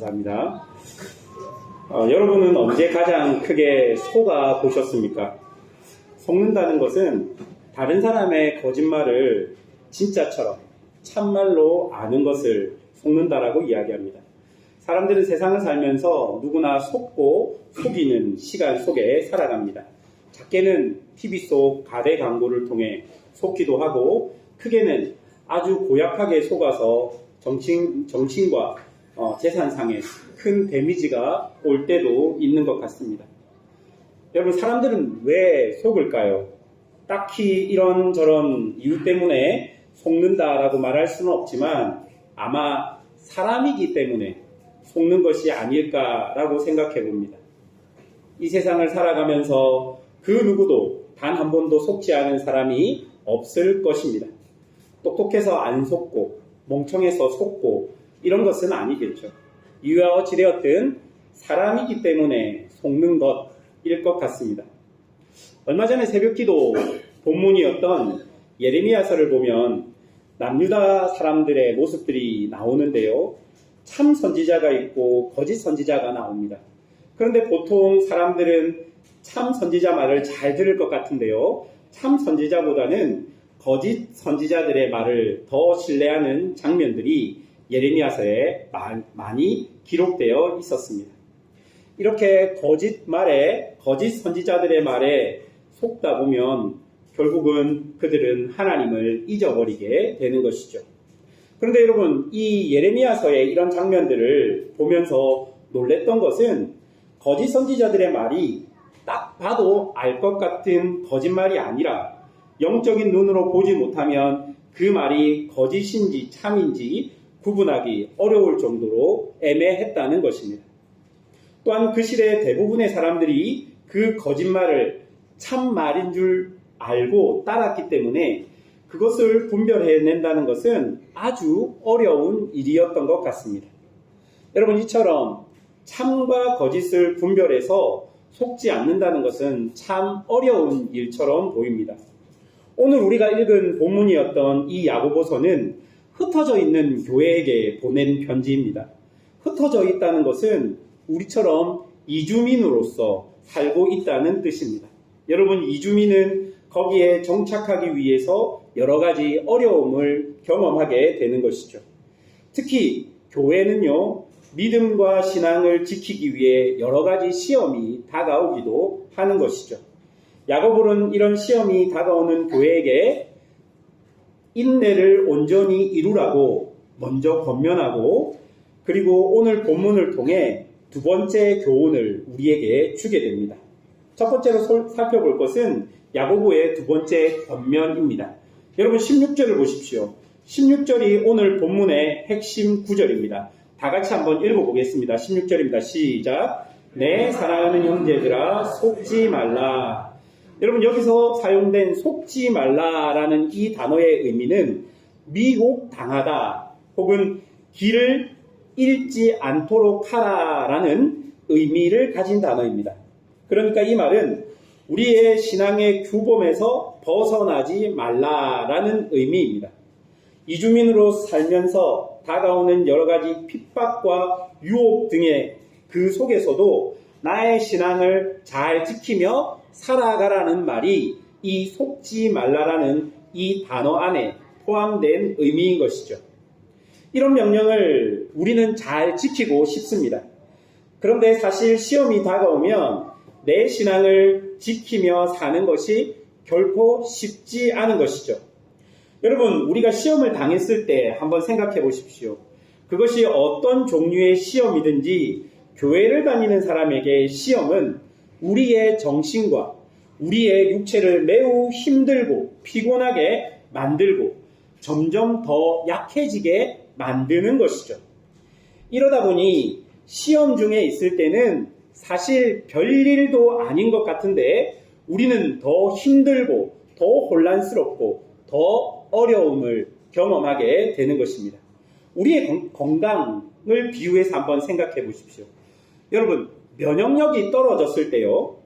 감사합니다. 여러분은 언제 가장 크게 속아 보셨습니까? 속는다는 것은 다른 사람의 거짓말을 진짜처럼 참말로 아는 것을 속는다라고 이야기합니다. 사람들은 세상을 살면서 누구나 속고 속이는 시간 속에 살아갑니다. 작게는 TV 속 가대 광고를 통해 속기도 하고, 크게는 아주 고약하게 속아서 정신과 재산상에 큰 데미지가 올 때도 있는 것 같습니다. 여러분, 사람들은 왜 속을까요? 딱히 이런저런 이유 때문에 속는다라고 말할 수는 없지만 아마 사람이기 때문에 속는 것이 아닐까라고 생각해 봅니다. 이 세상을 살아가면서 그 누구도 단 한 번도 속지 않은 사람이 없을 것입니다. 똑똑해서 안 속고 멍청해서 속고 이런 것은 아니겠죠. 이유와 어찌되었든 사람이기 때문에 속는 것일 것 같습니다. 얼마 전에 새벽기도 본문이었던 예레미야서를 보면 남유다 사람들의 모습들이 나오는데요. 참 선지자가 있고 거짓 선지자가 나옵니다. 그런데 보통 사람들은 참 선지자 말을 잘 들을 것 같은데요. 참 선지자보다는 거짓 선지자들의 말을 더 신뢰하는 장면들이 예레미야서에 많이 기록되어 있었습니다. 이렇게 거짓 선지자들의 말에 속다 보면 결국은 그들은 하나님을 잊어버리게 되는 것이죠. 그런데 여러분, 이 예레미야서의 이런 장면들을 보면서 놀랬던 것은 거짓 선지자들의 말이 딱 봐도 알 것 같은 거짓말이 아니라 영적인 눈으로 보지 못하면 그 말이 거짓인지 참인지 구분하기 어려울 정도로 애매했다는 것입니다. 또한 그 시대 대부분의 사람들이 그 거짓말을 참말인 줄 알고 따랐기 때문에 그것을 분별해낸다는 것은 아주 어려운 일이었던 것 같습니다. 여러분, 이처럼 참과 거짓을 분별해서 속지 않는다는 것은 참 어려운 일처럼 보입니다. 오늘 우리가 읽은 본문이었던 이 야고보서는 흩어져 있는 교회에게 보낸 편지입니다. 흩어져 있다는 것은 우리처럼 이주민으로서 살고 있다는 뜻입니다. 여러분, 이주민은 거기에 정착하기 위해서 여러 가지 어려움을 경험하게 되는 것이죠. 특히 교회는요, 믿음과 신앙을 지키기 위해 여러 가지 시험이 다가오기도 하는 것이죠. 야고보는 이런 시험이 다가오는 교회에게 인내를 온전히 이루라고 먼저 권면하고, 그리고 오늘 본문을 통해 두 번째 교훈을 우리에게 주게 됩니다. 첫 번째로 살펴볼 것은 야고보의 두 번째 권면입니다. 여러분, 16절을 보십시오. 16절이 오늘 본문의 핵심 구절입니다. 다 같이 한번 읽어보겠습니다. 16절입니다. 시작. 내 사랑하는 형제들아, 속지 말라. 여러분, 여기서 사용된 속지 말라라는 이 단어의 의미는 미혹당하다 혹은 길을 잃지 않도록 하라라는 의미를 가진 단어입니다. 그러니까 이 말은 우리의 신앙의 규범에서 벗어나지 말라라는 의미입니다. 이주민으로 살면서 다가오는 여러 가지 핍박과 유혹 등의 그 속에서도 나의 신앙을 잘 지키며 살아가라는 말이 이 속지 말라라는 이 단어 안에 포함된 의미인 것이죠. 이런 명령을 우리는 잘 지키고 싶습니다. 그런데 사실 시험이 다가오면 내 신앙을 지키며 사는 것이 결코 쉽지 않은 것이죠. 여러분, 우리가 시험을 당했을 때 한번 생각해 보십시오. 그것이 어떤 종류의 시험이든지 교회를 다니는 사람에게 시험은 우리의 정신과 우리의 육체를 매우 힘들고 피곤하게 만들고 점점 더 약해지게 만드는 것이죠. 이러다 보니 시험 중에 있을 때는 사실 별일도 아닌 것 같은데 우리는 더 힘들고 더 혼란스럽고 더 어려움을 경험하게 되는 것입니다. 우리의 건강을 비유해서 한번 생각해 보십시오. 여러분, 면역력이 떨어졌을 때요,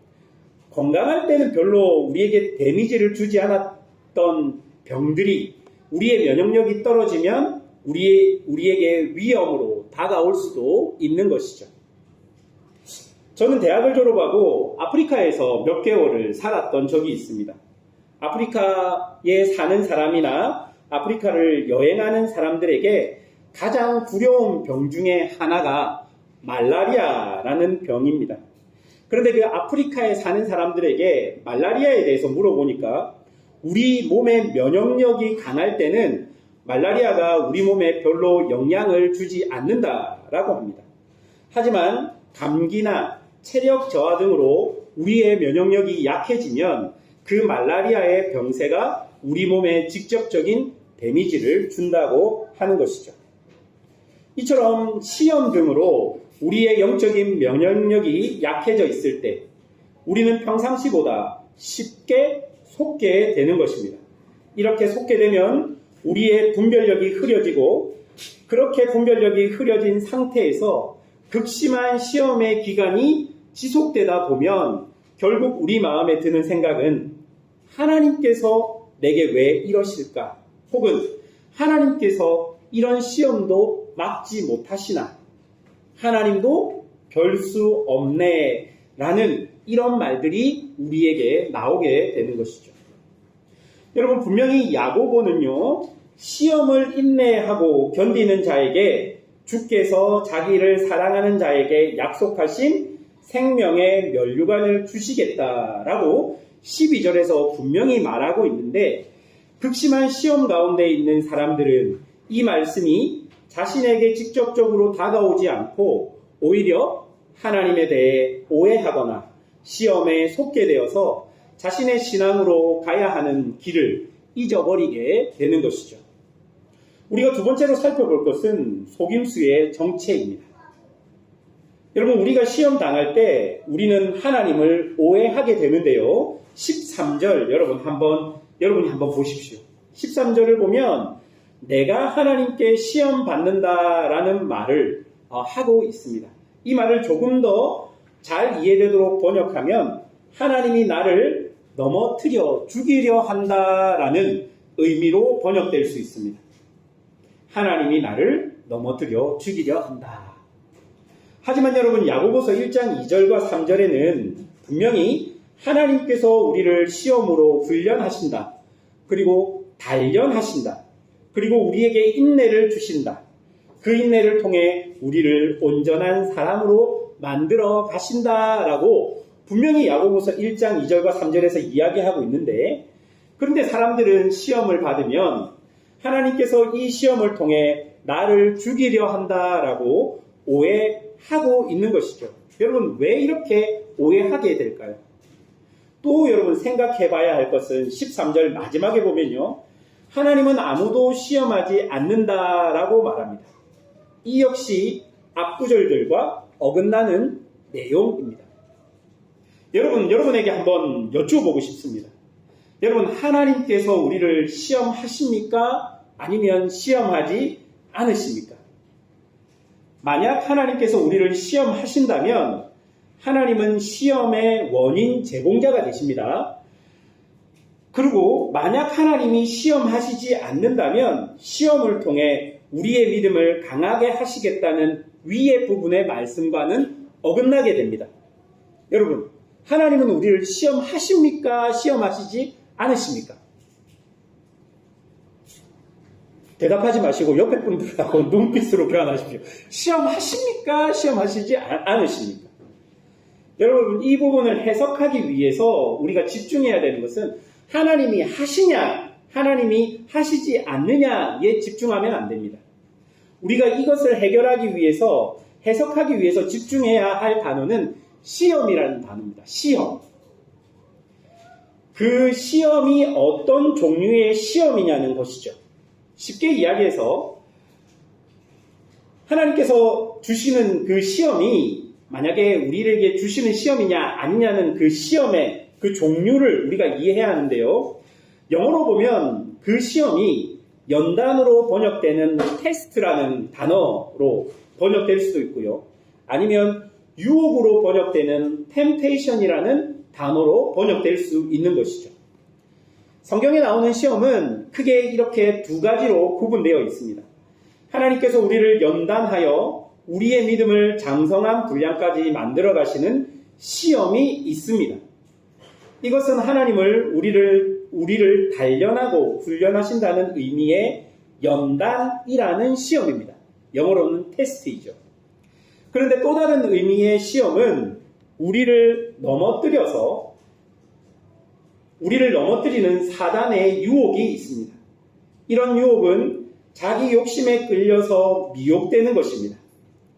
건강할 때는 별로 우리에게 데미지를 주지 않았던 병들이 우리의 면역력이 떨어지면 우리에게 위험으로 다가올 수도 있는 것이죠. 저는 대학을 졸업하고 아프리카에서 몇 개월을 살았던 적이 있습니다. 아프리카에 사는 사람이나 아프리카를 여행하는 사람들에게 가장 두려운 병 중에 하나가 말라리아라는 병입니다. 그런데 그 아프리카에 사는 사람들에게 말라리아에 대해서 물어보니까 우리 몸의 면역력이 강할 때는 말라리아가 우리 몸에 별로 영향을 주지 않는다라고 합니다. 하지만 감기나 체력 저하 등으로 우리의 면역력이 약해지면 그 말라리아의 병세가 우리 몸에 직접적인 데미지를 준다고 하는 것이죠. 이처럼 시험 등으로 우리의 영적인 면역력이 약해져 있을 때 우리는 평상시보다 쉽게 속게 되는 것입니다. 이렇게 속게 되면 우리의 분별력이 흐려지고 그렇게 분별력이 흐려진 상태에서 극심한 시험의 기간이 지속되다 보면 결국 우리 마음에 드는 생각은 하나님께서 내게 왜 이러실까? 혹은 하나님께서 이런 시험도 막지 못하시나? 하나님도 별 수 없네 라는 이런 말들이 우리에게 나오게 되는 것이죠. 여러분, 분명히 야고보는요, 시험을 인내하고 견디는 자에게 주께서 자기를 사랑하는 자에게 약속하신 생명의 면류관을 주시겠다라고 12절에서 분명히 말하고 있는데, 극심한 시험 가운데 있는 사람들은 이 말씀이 자신에게 직접적으로 다가오지 않고 오히려 하나님에 대해 오해하거나 시험에 속게 되어서 자신의 신앙으로 가야 하는 길을 잊어버리게 되는 것이죠. 우리가 두 번째로 살펴볼 것은 속임수의 정체입니다. 여러분, 우리가 시험 당할 때 우리는 하나님을 오해하게 되는데요. 13절 여러분이 한번 보십시오. 13절을 보면 내가 하나님께 시험 받는다라는 말을 하고 있습니다. 이 말을 조금 더 잘 이해되도록 번역하면 하나님이 나를 넘어뜨려 죽이려 한다라는 의미로 번역될 수 있습니다. 하나님이 나를 넘어뜨려 죽이려 한다. 하지만 여러분, 야고보서 1장 2절과 3절에는 분명히 하나님께서 우리를 시험으로 훈련하신다. 그리고 단련하신다. 그리고 우리에게 인내를 주신다. 그 인내를 통해 우리를 온전한 사람으로 만들어 가신다라고 분명히 야고보서 1장 2절과 3절에서 이야기하고 있는데, 그런데 사람들은 시험을 받으면 하나님께서 이 시험을 통해 나를 죽이려 한다라고 오해하고 있는 것이죠. 여러분, 왜 이렇게 오해하게 될까요? 또 여러분 생각해 봐야 할 것은 13절 마지막에 보면요, 하나님은 아무도 시험하지 않는다라고 말합니다. 이 역시 앞구절들과 어긋나는 내용입니다. 여러분에게 한번 여쭈어보고 싶습니다. 여러분, 하나님께서 우리를 시험하십니까? 아니면 시험하지 않으십니까? 만약 하나님께서 우리를 시험하신다면 하나님은 시험의 원인 제공자가 되십니다. 그리고 만약 하나님이 시험하시지 않는다면 시험을 통해 우리의 믿음을 강하게 하시겠다는 위의 부분의 말씀과는 어긋나게 됩니다. 여러분, 하나님은 우리를 시험하십니까? 시험하시지 않으십니까? 대답하지 마시고 옆에 분들하고 눈빛으로 교환하십시오. 시험하십니까? 시험하시지 않으십니까? 여러분, 이 부분을 해석하기 위해서 우리가 집중해야 되는 것은 하나님이 하시냐, 하나님이 하시지 않느냐에 집중하면 안 됩니다. 우리가 이것을 해결하기 위해서, 해석하기 위해서 집중해야 할 단어는 시험이라는 단어입니다. 시험. 그 시험이 어떤 종류의 시험이냐는 것이죠. 쉽게 이야기해서 하나님께서 주시는 그 시험이 만약에 우리에게 주시는 시험이냐 아니냐는 그 시험의 그 종류를 우리가 이해해야 하는데요. 영어로 보면 그 시험이 연단으로 번역되는 테스트라는 단어로 번역될 수도 있고요. 아니면 유혹으로 번역되는 temptation이라는 단어로 번역될 수 있는 것이죠. 성경에 나오는 시험은 크게 이렇게 두 가지로 구분되어 있습니다. 하나님께서 우리를 연단하여 우리의 믿음을 장성한 분량까지 만들어 가시는 시험이 있습니다. 이것은 하나님을 우리를 단련하고 훈련하신다는 의미의 연단이라는 시험입니다. 영어로는 테스트이죠. 그런데 또 다른 의미의 시험은 우리를 넘어뜨리는 사단의 유혹이 있습니다. 이런 유혹은 자기 욕심에 끌려서 미혹되는 것입니다.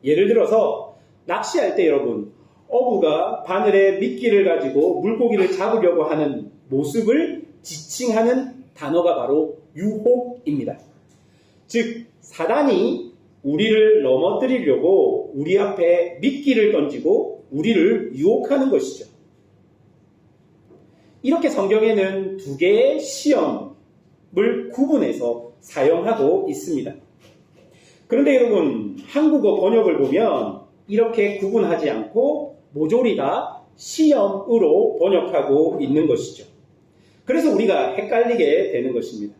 예를 들어서 낚시할 때 여러분, 어부가 바늘에 미끼를 가지고 물고기를 잡으려고 하는 모습을 지칭하는 단어가 바로 유혹입니다. 즉, 사단이 우리를 넘어뜨리려고 우리 앞에 미끼를 던지고 우리를 유혹하는 것이죠. 이렇게 성경에는 두 개의 시험을 구분해서 사용하고 있습니다. 그런데 여러분, 한국어 번역을 보면 이렇게 구분하지 않고 모조리 다 시험으로 번역하고 있는 것이죠. 그래서 우리가 헷갈리게 되는 것입니다.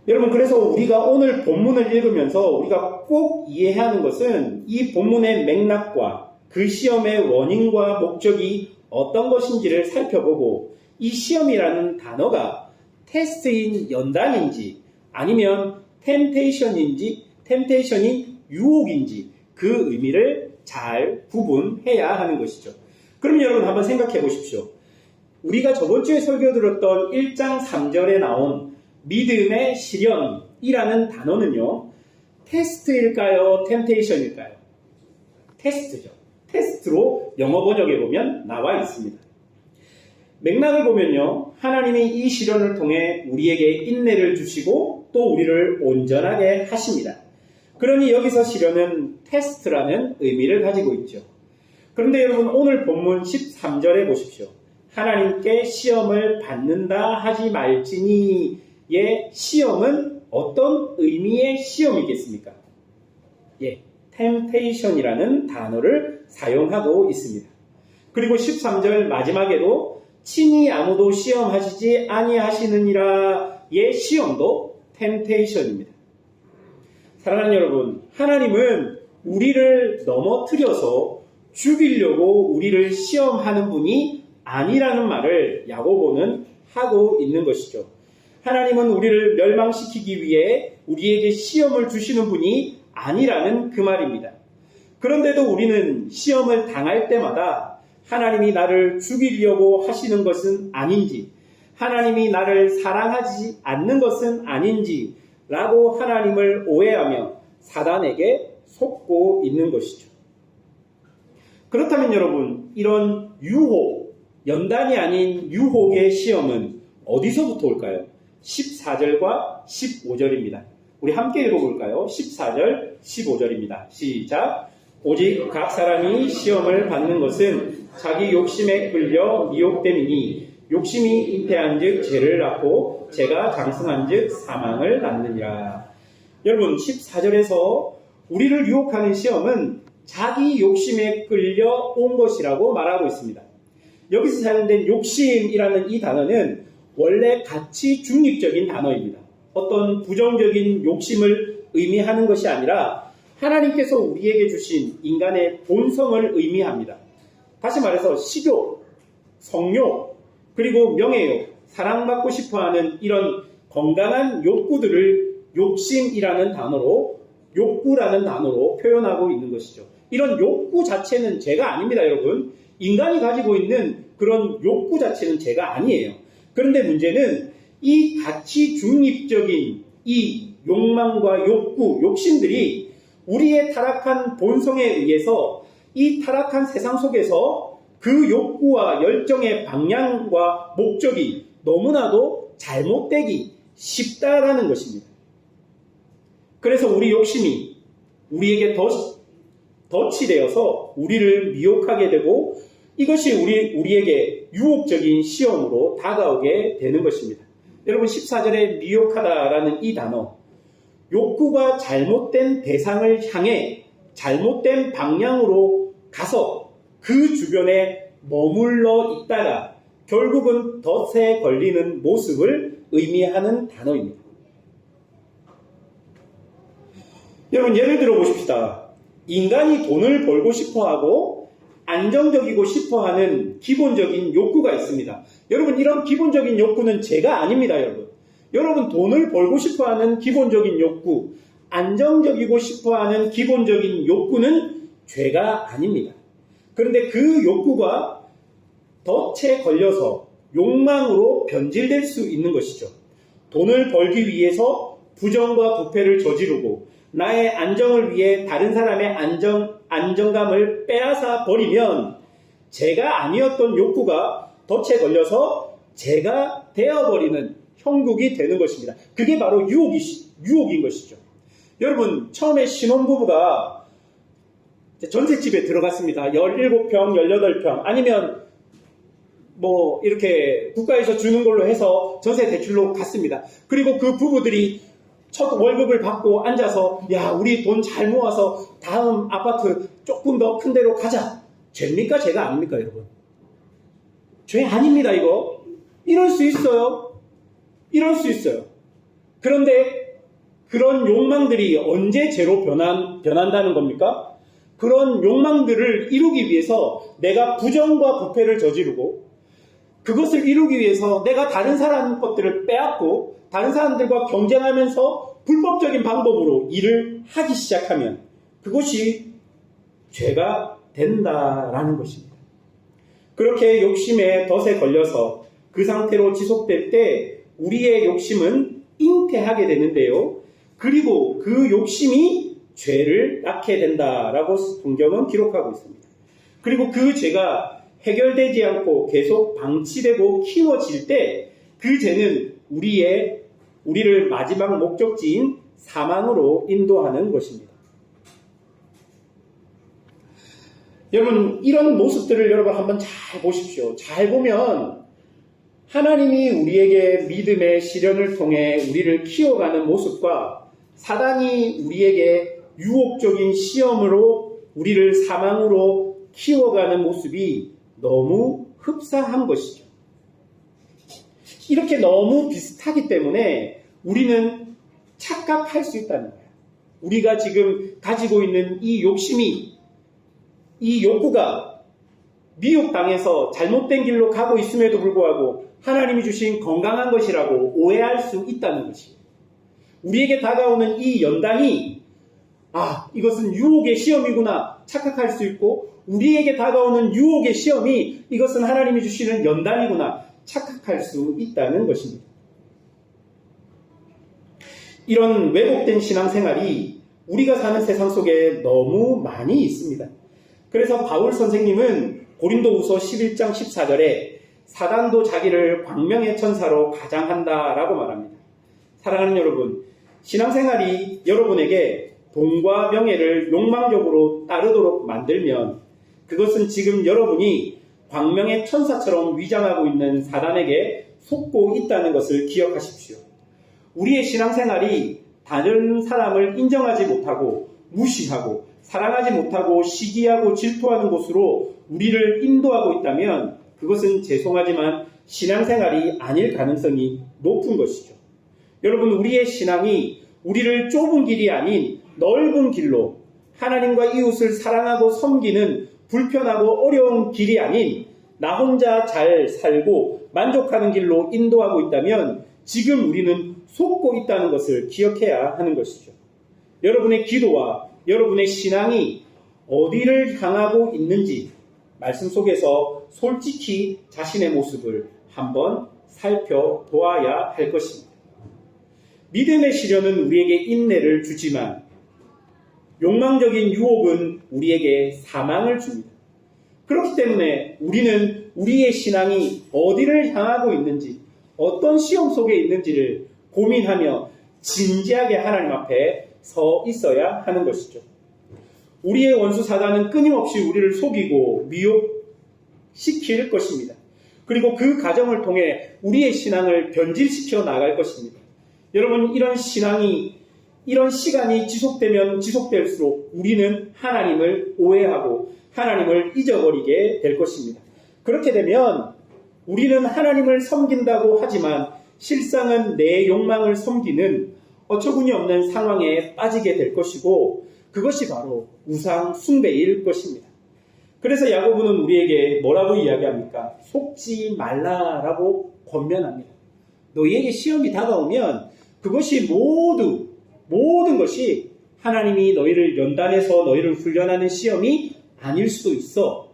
여러분, 그래서 우리가 오늘 본문을 읽으면서 우리가 꼭 이해해야 하는 것은 이 본문의 맥락과 그 시험의 원인과 목적이 어떤 것인지를 살펴보고 이 시험이라는 단어가 테스트인 연단인지 아니면 템테이션이 유혹인지 그 의미를 잘 구분해야 하는 것이죠. 그럼 여러분 한번 생각해 보십시오. 우리가 저번 주에 설교 들었던 1장 3절에 나온 믿음의 시련이라는 단어는요, 테스트일까요? 템테이션일까요? 테스트죠. 테스트로 영어 번역에 보면 나와 있습니다. 맥락을 보면요, 하나님이 이 시련을 통해 우리에게 인내를 주시고 또 우리를 온전하게 하십니다. 그러니 여기서 시련은 테스트라는 의미를 가지고 있죠. 그런데 여러분, 오늘 본문 13절에 보십시오. 하나님께 시험을 받는다 하지 말지니의 시험은 어떤 의미의 시험이겠습니까? temptation이라는 단어를 사용하고 있습니다. 그리고 13절 마지막에도 친히 아무도 시험하시지 아니하시느니라의 시험도 temptation입니다. 사랑하는 여러분, 하나님은 우리를 넘어뜨려서 죽이려고 우리를 시험하는 분이 아니라는 말을 야고보는 하고 있는 것이죠. 하나님은 우리를 멸망시키기 위해 우리에게 시험을 주시는 분이 아니라는 그 말입니다. 그런데도 우리는 시험을 당할 때마다 하나님이 나를 죽이려고 하시는 것은 아닌지, 하나님이 나를 사랑하지 않는 것은 아닌지 라고 하나님을 오해하며 사단에게 속고 있는 것이죠. 그렇다면 여러분, 이런 유혹, 연단이 아닌 유혹의 시험은 어디서부터 올까요? 14절과 15절입니다. 우리 함께 읽어볼까요? 14절, 15절입니다. 시작. 오직 각 사람이 시험을 받는 것은 자기 욕심에 끌려 미혹됨이니 욕심이 잉태한 즉 죄를 낳고 죄가 장성한 즉 사망을 낳느니라. 여러분, 14절에서 우리를 유혹하는 시험은 자기 욕심에 끌려 온 것이라고 말하고 있습니다. 여기서 사용된 욕심이라는 이 단어는 원래 가치 중립적인 단어입니다. 어떤 부정적인 욕심을 의미하는 것이 아니라 하나님께서 우리에게 주신 인간의 본성을 의미합니다. 다시 말해서 식욕, 성욕, 그리고 명예욕, 사랑받고 싶어하는 이런 건강한 욕구들을 욕심이라는 단어로, 욕구라는 단어로 표현하고 있는 것이죠. 이런 욕구 자체는 죄가 아닙니다, 여러분. 인간이 가지고 있는 그런 욕구 자체는 죄가 아니에요. 그런데 문제는 이 가치 중립적인 이 욕망과 욕구, 욕심들이 우리의 타락한 본성에 의해서 이 타락한 세상 속에서 그 욕구와 열정의 방향과 목적이 너무나도 잘못되기 쉽다라는 것입니다. 그래서 우리 욕심이 우리에게 덫이 되어서 우리를 미혹하게 되고 이것이 우리에게 유혹적인 시험으로 다가오게 되는 것입니다. 여러분, 14절에 미혹하다라는 이 단어, 욕구가 잘못된 대상을 향해 잘못된 방향으로 가서 그 주변에 머물러 있다가 결국은 덫에 걸리는 모습을 의미하는 단어입니다. 여러분 예를 들어 보십시다. 인간이 돈을 벌고 싶어하고 안정적이고 싶어하는 기본적인 욕구가 있습니다. 여러분 이런 기본적인 욕구는 죄가 아닙니다. 여러분 돈을 벌고 싶어하는 기본적인 욕구, 안정적이고 싶어하는 기본적인 욕구는 죄가 아닙니다. 그런데 그 욕구가 덫에 걸려서 욕망으로 변질될 수 있는 것이죠. 돈을 벌기 위해서 부정과 부패를 저지르고 나의 안정을 위해 다른 사람의 안정감을 빼앗아 버리면 죄가 아니었던 욕구가 덫에 걸려서 죄가 되어버리는 형국이 되는 것입니다. 그게 바로 유혹인 것이죠. 여러분 처음에 신혼부부가 전셋집에 들어갔습니다. 17평, 18평 아니면 뭐 이렇게 국가에서 주는 걸로 해서 전세 대출로 갔습니다. 그리고 그 부부들이 첫 월급을 받고 앉아서 야 우리 돈 잘 모아서 다음 아파트 조금 더 큰 데로 가자. 죄입니까? 죄가 아닙니까 여러분? 죄 아닙니다 이거. 이럴 수 있어요. 이럴 수 있어요. 그런데 그런 욕망들이 언제 죄로 변한다는 겁니까? 그런 욕망들을 이루기 위해서 내가 부정과 부패를 저지르고 그것을 이루기 위해서 내가 다른 사람 것들을 빼앗고 다른 사람들과 경쟁하면서 불법적인 방법으로 일을 하기 시작하면 그것이 죄가 된다라는 것입니다. 그렇게 욕심의 덫에 걸려서 그 상태로 지속될 때 우리의 욕심은 잉태하게 되는데요. 그리고 그 욕심이 죄를 낳게 된다라고 성경은 기록하고 있습니다. 그리고 그 죄가 해결되지 않고 계속 방치되고 키워질 때 그 죄는 우리를 마지막 목적지인 사망으로 인도하는 것입니다. 여러분 이런 모습들을 여러분 한번 잘 보십시오. 잘 보면 하나님이 우리에게 믿음의 시련을 통해 우리를 키워가는 모습과 사단이 우리에게 유혹적인 시험으로 우리를 사망으로 키워가는 모습이 너무 흡사한 것이죠. 이렇게 너무 비슷하기 때문에 우리는 착각할 수 있다는 거예요. 우리가 지금 가지고 있는 이 욕심이, 이 욕구가 미혹당해서 잘못된 길로 가고 있음에도 불구하고 하나님이 주신 건강한 것이라고 오해할 수 있다는 것이에요. 우리에게 다가오는 이 연단이 이것은 유혹의 시험이구나 착각할 수 있고 우리에게 다가오는 유혹의 시험이 이것은 하나님이 주시는 연단이구나 착각할 수 있다는 것입니다. 이런 왜곡된 신앙생활이 우리가 사는 세상 속에 너무 많이 있습니다. 그래서 바울 선생님은 고린도후서 11장 14절에 사단도 자기를 광명의 천사로 가장한다라고 말합니다. 사랑하는 여러분, 신앙생활이 여러분에게 돈과 명예를 욕망적으로 따르도록 만들면 그것은 지금 여러분이 광명의 천사처럼 위장하고 있는 사단에게 속고 있다는 것을 기억하십시오. 우리의 신앙생활이 다른 사람을 인정하지 못하고 무시하고 사랑하지 못하고 시기하고 질투하는 곳으로 우리를 인도하고 있다면 그것은 죄송하지만 신앙생활이 아닐 가능성이 높은 것이죠. 여러분 우리의 신앙이 우리를 좁은 길이 아닌 넓은 길로 하나님과 이웃을 사랑하고 섬기는 불편하고 어려운 길이 아닌 나 혼자 잘 살고 만족하는 길로 인도하고 있다면 지금 우리는 속고 있다는 것을 기억해야 하는 것이죠. 여러분의 기도와 여러분의 신앙이 어디를 향하고 있는지 말씀 속에서 솔직히 자신의 모습을 한번 살펴보아야 할 것입니다. 믿음의 시련은 우리에게 인내를 주지만 욕망적인 유혹은 우리에게 사망을 줍니다. 그렇기 때문에 우리는 우리의 신앙이 어디를 향하고 있는지 어떤 시험 속에 있는지를 고민하며 진지하게 하나님 앞에 서 있어야 하는 것이죠. 우리의 원수 사단은 끊임없이 우리를 속이고 미혹시킬 것입니다. 그리고 그 과정을 통해 우리의 신앙을 변질시켜 나갈 것입니다. 여러분 이런 시간이 지속되면 지속될수록 우리는 하나님을 오해하고 하나님을 잊어버리게 될 것입니다. 그렇게 되면 우리는 하나님을 섬긴다고 하지만 실상은 내 욕망을 섬기는 어처구니 없는 상황에 빠지게 될 것이고 그것이 바로 우상 숭배일 것입니다. 그래서 야고보는 우리에게 뭐라고 이야기합니까? 속지 말라라고 권면합니다. 너희에게 시험이 다가오면 그것이 모든 것이 하나님이 너희를 연단해서 너희를 훈련하는 시험이 아닐 수도 있어.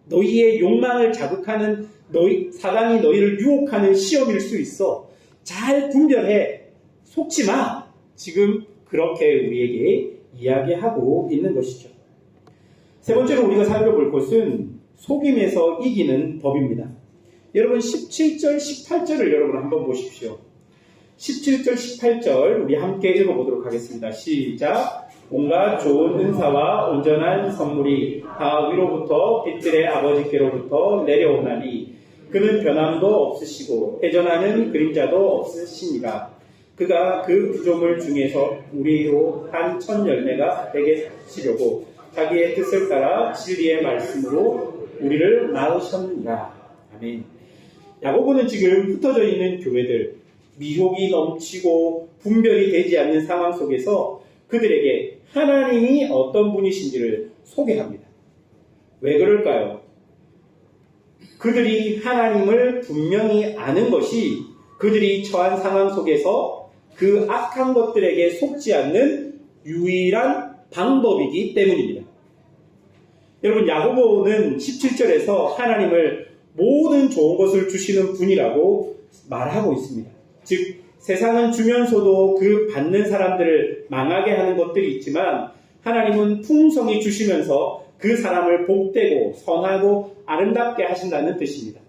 너희의 욕망을 자극하는 사단이 너희를 유혹하는 시험일 수 있어. 잘 분별해. 속지 마. 지금 그렇게 우리에게 이야기하고 있는 것이죠. 세 번째로 우리가 살펴볼 것은 속임에서 이기는 법입니다. 여러분 17절, 18절을 여러분 한번 보십시오. 17절, 18절 우리 함께 읽어보도록 하겠습니다. 시작! 온갖 좋은 은사와 온전한 선물이 다 위로부터 빛들의 아버지께로부터 내려오나니 그는 변함도 없으시고 회전하는 그림자도 없으시니라. 그가 그 구조물 중에서 우리로 한 천 열매가 되게 하시려고 자기의 뜻을 따라 진리의 말씀으로 우리를 낳으셨느니라. 아멘. 야고보는 지금 흩어져 있는 교회들, 미혹이 넘치고 분별이 되지 않는 상황 속에서 그들에게 하나님이 어떤 분이신지를 소개합니다. 왜 그럴까요? 그들이 하나님을 분명히 아는 것이 그들이 처한 상황 속에서 그 악한 것들에게 속지 않는 유일한 방법이기 때문입니다. 여러분, 야고보는 17절에서 하나님을 모든 좋은 것을 주시는 분이라고 말하고 있습니다. 즉, 세상은 주면서도 그 받는 사람들을 망하게 하는 것들이 있지만 하나님은 풍성히 주시면서 그 사람을 복되고 선하고 아름답게 하신다는 뜻입니다.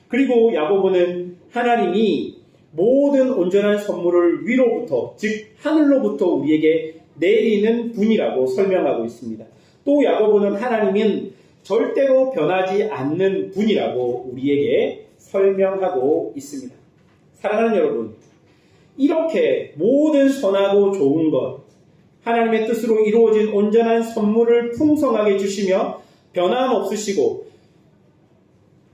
그리고 야고보는 하나님이 모든 온전한 선물을 위로부터, 즉 하늘로부터 우리에게 내리는 분이라고 설명하고 있습니다. 또 야고보는 하나님은 절대로 변하지 않는 분이라고 우리에게 설명하고 있습니다. 사랑하는 여러분, 이렇게 모든 선하고 좋은 것, 하나님의 뜻으로 이루어진 온전한 선물을 풍성하게 주시며 변함없으시고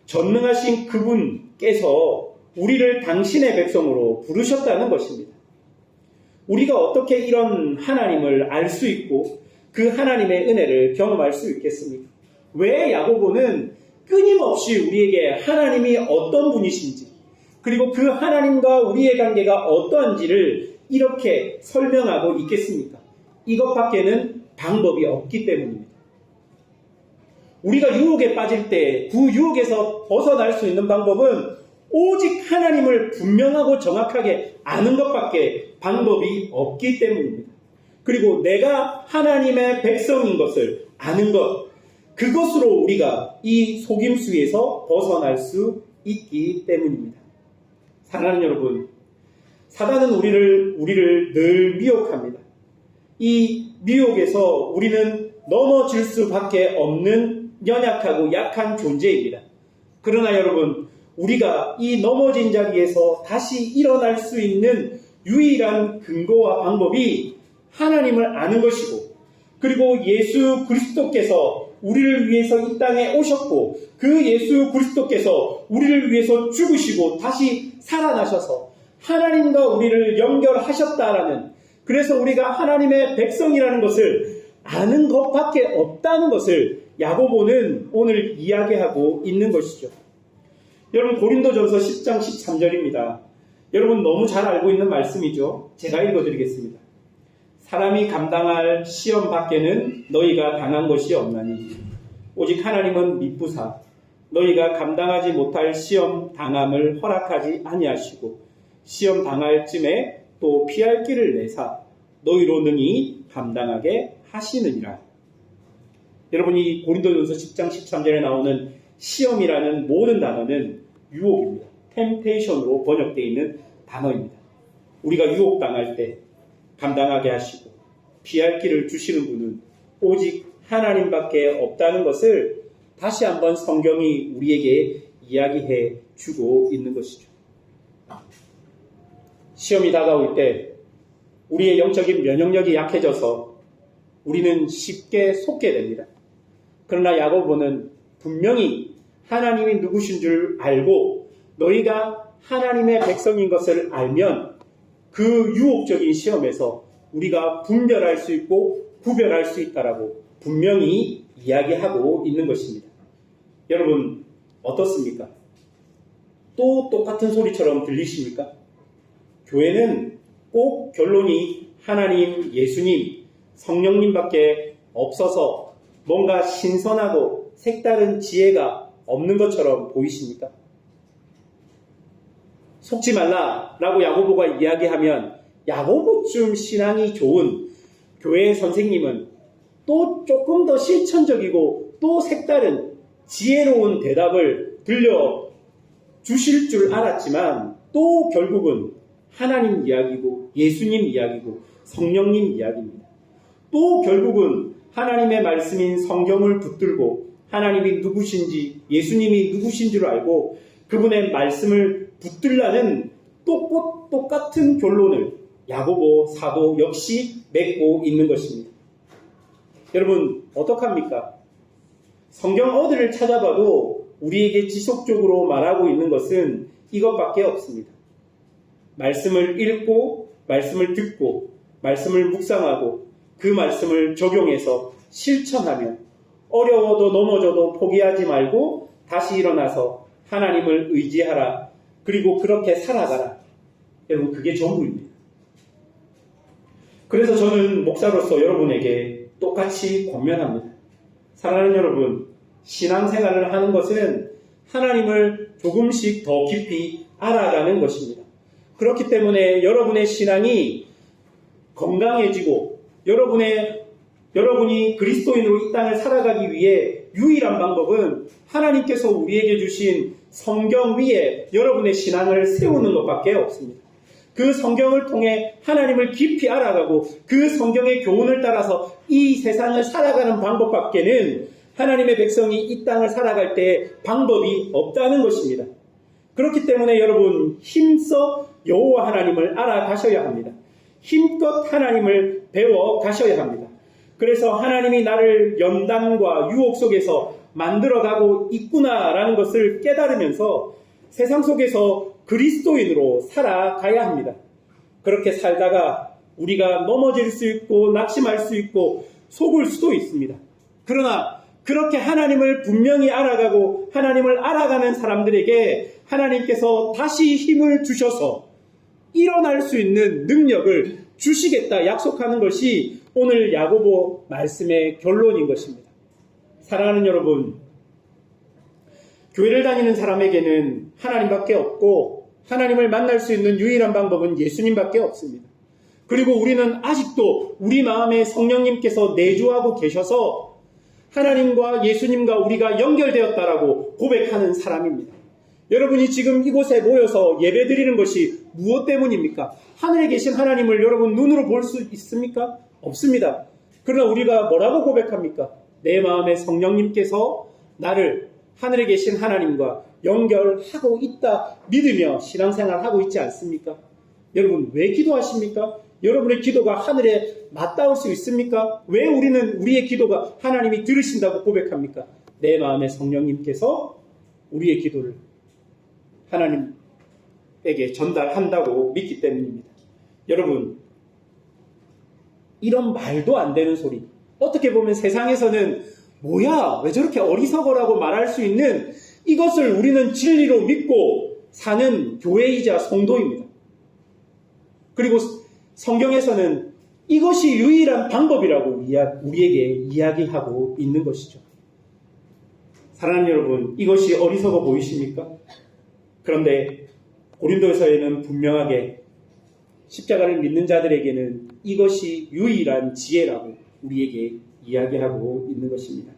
전능하신 그분께서 우리를 당신의 백성으로 부르셨다는 것입니다. 우리가 어떻게 이런 하나님을 알 수 있고 그 하나님의 은혜를 경험할 수 있겠습니까? 왜 야고보는 끊임없이 우리에게 하나님이 어떤 분이신지, 그리고 그 하나님과 우리의 관계가 어떠한지를 이렇게 설명하고 있겠습니까? 이것밖에는 방법이 없기 때문입니다. 우리가 유혹에 빠질 때 그 유혹에서 벗어날 수 있는 방법은 오직 하나님을 분명하고 정확하게 아는 것밖에 방법이 없기 때문입니다. 그리고 내가 하나님의 백성인 것을 아는 것, 그것으로 우리가 이 속임수에서 벗어날 수 있기 때문입니다. 사랑하는 여러분, 사단은 우리를 늘 미혹합니다. 이 미혹에서 우리는 넘어질 수밖에 없는 연약하고 약한 존재입니다. 그러나 여러분, 우리가 이 넘어진 자리에서 다시 일어날 수 있는 유일한 근거와 방법이 하나님을 아는 것이고, 그리고 예수 그리스도께서 우리를 위해서 이 땅에 오셨고 그 예수 그리스도께서 우리를 위해서 죽으시고 다시 살아나셔서 하나님과 우리를 연결하셨다라는, 그래서 우리가 하나님의 백성이라는 것을 아는 것밖에 없다는 것을 야고보는 오늘 이야기하고 있는 것이죠. 여러분, 고린도전서 10장 13절입니다. 여러분 너무 잘 알고 있는 말씀이죠. 제가 읽어드리겠습니다. 사람이 감당할 시험 밖에는 너희가 당한 것이 없나니 오직 하나님은 미쁘사 너희가 감당하지 못할 시험 당함을 허락하지 아니하시고 시험 당할 쯤에 또 피할 길을 내사 너희로 능히 감당하게 하시느니라. 여러분, 이 고린도전서 10장 13절에 나오는 시험이라는 모든 단어는 유혹입니다. 템테이션으로 번역되어 있는 단어입니다. 우리가 유혹당할 때 감당하게 하시고 피할 길을 주시는 분은 오직 하나님밖에 없다는 것을 다시 한번 성경이 우리에게 이야기해 주고 있는 것이죠. 시험이 다가올 때 우리의 영적인 면역력이 약해져서 우리는 쉽게 속게 됩니다. 그러나 야고보는 분명히 하나님이 누구신 줄 알고 너희가 하나님의 백성인 것을 알면 그 유혹적인 시험에서 우리가 분별할 수 있고 구별할 수 있다라고 분명히 이야기하고 있는 것입니다. 여러분 어떻습니까? 또 똑같은 소리처럼 들리십니까? 교회는 꼭 결론이 하나님, 예수님, 성령님밖에 없어서 뭔가 신선하고 색다른 지혜가 없는 것처럼 보이십니까? 속지 말라라고 야고보가 이야기하면 야고보쯤 신앙이 좋은 교회 선생님은 또 조금 더 실천적이고 또 색다른 지혜로운 대답을 들려주실 줄 알았지만 또 결국은 하나님 이야기고 예수님 이야기고 성령님 이야기입니다. 또 결국은 하나님의 말씀인 성경을 붙들고 하나님이 누구신지 예수님이 누구신 줄 알고 그분의 말씀을 붙들라는 똑같은 결론을 야고보 사도 역시 맺고 있는 것입니다. 여러분 어떡합니까? 성경 어디를 찾아봐도 우리에게 지속적으로 말하고 있는 것은 이것밖에 없습니다. 말씀을 읽고 말씀을 듣고 말씀을 묵상하고 그 말씀을 적용해서 실천하면 어려워도 넘어져도 포기하지 말고 다시 일어나서 하나님을 의지하라. 그리고 그렇게 살아가라. 여러분 그게 전부입니다. 그래서 저는 목사로서 여러분에게 똑같이 권면합니다. 사랑하는 여러분, 신앙생활을 하는 것은 하나님을 조금씩 더 깊이 알아가는 것입니다. 그렇기 때문에 여러분의 신앙이 건강해지고 여러분이 그리스도인으로 이 땅을 살아가기 위해 유일한 방법은 하나님께서 우리에게 주신 성경 위에 여러분의 신앙을 세우는 것밖에 없습니다. 그 성경을 통해 하나님을 깊이 알아가고 그 성경의 교훈을 따라서 이 세상을 살아가는 방법밖에는 하나님의 백성이 이 땅을 살아갈 때 방법이 없다는 것입니다. 그렇기 때문에 여러분 힘써 여호와 하나님을 알아가셔야 합니다. 힘껏 하나님을 배워 가셔야 합니다. 그래서 하나님이 나를 연단과 유혹 속에서 만들어가고 있구나라는 것을 깨달으면서 세상 속에서 그리스도인으로 살아가야 합니다. 그렇게 살다가 우리가 넘어질 수 있고 낙심할 수 있고 속을 수도 있습니다. 그러나 그렇게 하나님을 분명히 알아가고 하나님을 알아가는 사람들에게 하나님께서 다시 힘을 주셔서 일어날 수 있는 능력을 주시겠다 약속하는 것이 오늘 야고보 말씀의 결론인 것입니다. 사랑하는 여러분, 교회를 다니는 사람에게는 하나님밖에 없고 하나님을 만날 수 있는 유일한 방법은 예수님밖에 없습니다. 그리고 우리는 아직도 우리 마음에 성령님께서 내주하고 계셔서 하나님과 예수님과 우리가 연결되었다라고 고백하는 사람입니다. 여러분이 지금 이곳에 모여서 예배드리는 것이 무엇 때문입니까? 하늘에 계신 하나님을 여러분 눈으로 볼 수 있습니까? 없습니다. 그러나 우리가 뭐라고 고백합니까? 내 마음에 성령님께서 나를 하늘에 계신 하나님과 연결하고 있다 믿으며 신앙생활하고 있지 않습니까? 여러분 왜 기도하십니까? 여러분의 기도가 하늘에 맞닿을 수 있습니까? 왜 우리는 우리의 기도가 하나님이 들으신다고 고백합니까? 내 마음에 성령님께서 우리의 기도를 하나님에게 전달한다고 믿기 때문입니다. 여러분 이런 말도 안 되는 소리, 어떻게 보면 세상에서는 뭐야 왜 저렇게 어리석어라고 말할 수 있는 이것을 우리는 진리로 믿고 사는 교회이자 성도입니다. 그리고 성경에서는 이것이 유일한 방법이라고 우리에게 이야기하고 있는 것이죠. 사랑하는 여러분, 이것이 어리석어 보이십니까? 그런데 고린도서에는 분명하게 십자가를 믿는 자들에게는 이것이 유일한 지혜라고 우리에게 이야기하고 있는 것입니다.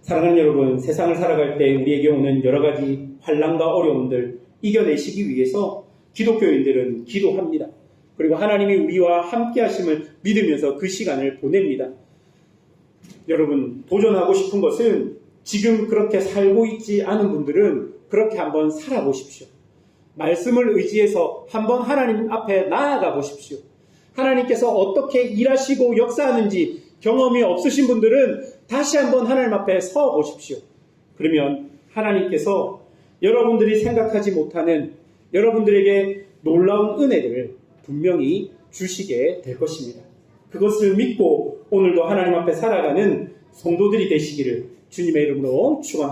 사랑하는 여러분, 세상을 살아갈 때 우리에게 오는 여러 가지 환난과 어려움들 이겨내시기 위해서 기독교인들은 기도합니다. 그리고 하나님이 우리와 함께 하심을 믿으면서 그 시간을 보냅니다. 여러분, 도전하고 싶은 것은 지금 그렇게 살고 있지 않은 분들은 그렇게 한번 살아보십시오. 말씀을 의지해서 한번 하나님 앞에 나아가 보십시오. 하나님께서 어떻게 일하시고 역사하는지 경험이 없으신 분들은 다시 한번 하나님 앞에 서 보십시오. 그러면 하나님께서 여러분들이 생각하지 못하는 여러분들에게 놀라운 은혜를 분명히 주시게 될 것입니다. 그것을 믿고 오늘도 하나님 앞에 살아가는 성도들이 되시기를 주님의 이름으로 축원합니다.